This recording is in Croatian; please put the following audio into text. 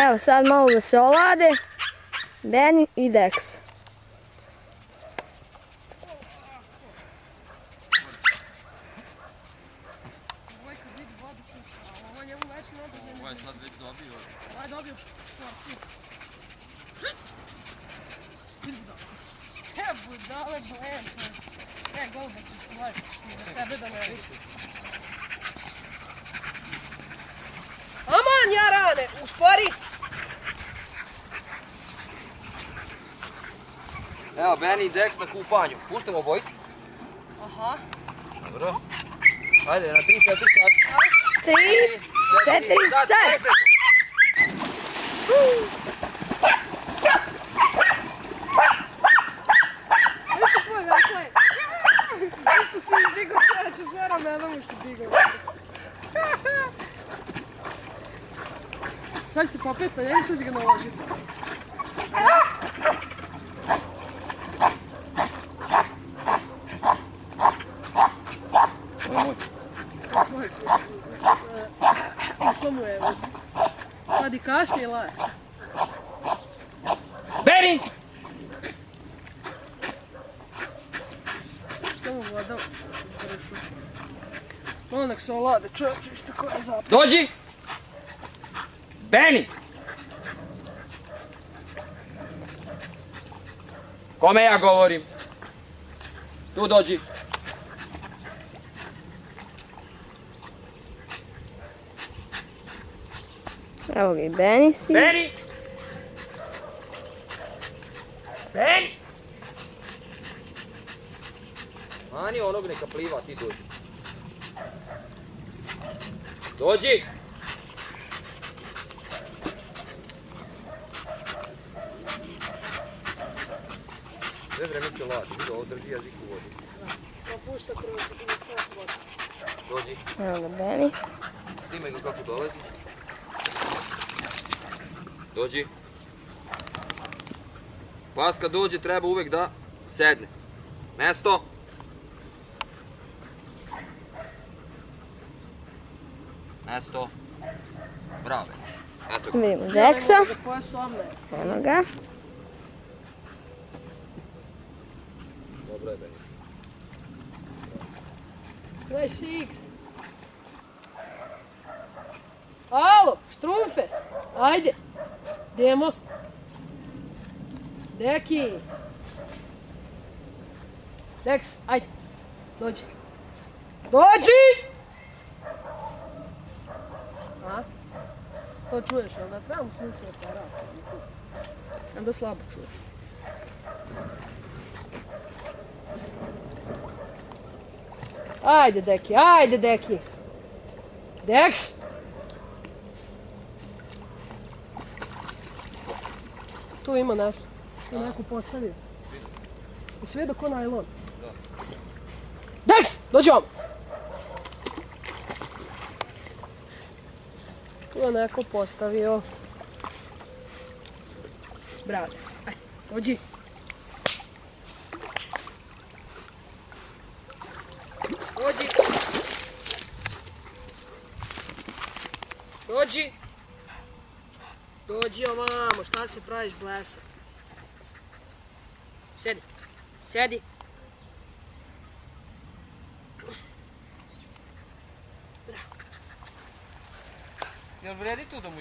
Evo sad malo da se olade. Benny i Dex. Ovo je sad već dobio. Ovo je dobio porciju. Budale blepe. Golba ćeš gledati za sebe da ne vidi. Aman, Jarane, uspori! Evo, Benny i Dex na kupanju. Puštamo obojicu. Aha. Dobro. Ajde, na 3, 4 sad. 3, 4, sad! Nešto tvoj vesle. Nešto si izdigao čereće sve ramena mu si digao. Sad će se popet na njegu, sad će ga naložiti. Što mu je? Sad i kašnje i laje. Benny! Što mu voda? Onak se olade čovječe, isto ko je zapad. Dođi! Benny! Kome ja govorim? Tu dođi. Evo ga i Benny stiže. Benny! Benny! Mani onog neka pliva, ti dođi. Dođi! Sve vreme se ladi, vidi ovo drži jezik u vodi. Opušta kroz sve voda. Dođi, Evo ga Benny. snimaj ga kako dolazi. Dođi. Pas kad dođe treba uvek da sedne. Mesto. Mesto. Bravo. Eto ga. Vidimo Dexa. Da poje somne. Eno ga. Dobro je, Benny. Gledaj si igra. Alo, štrumfe, ajde. Idemo. Deki. Dex, ajde. Dođi. Dođi! A? To čuješ, ali da trebamo slušati aparat. Onda slabo čuješ. Ajde, Deki, ajde, Deki. Dex! Tu ima nešto. Tu neko postavio. I sve do ko najlon. Dex! Dođi vam! Tu je neko postavio. Bravo. Ajde, dođi. Dođi. Dođi. Dođi ovamo, šta se praviš blesa? Sjedi. Sjedi. Jel vredi tu da mu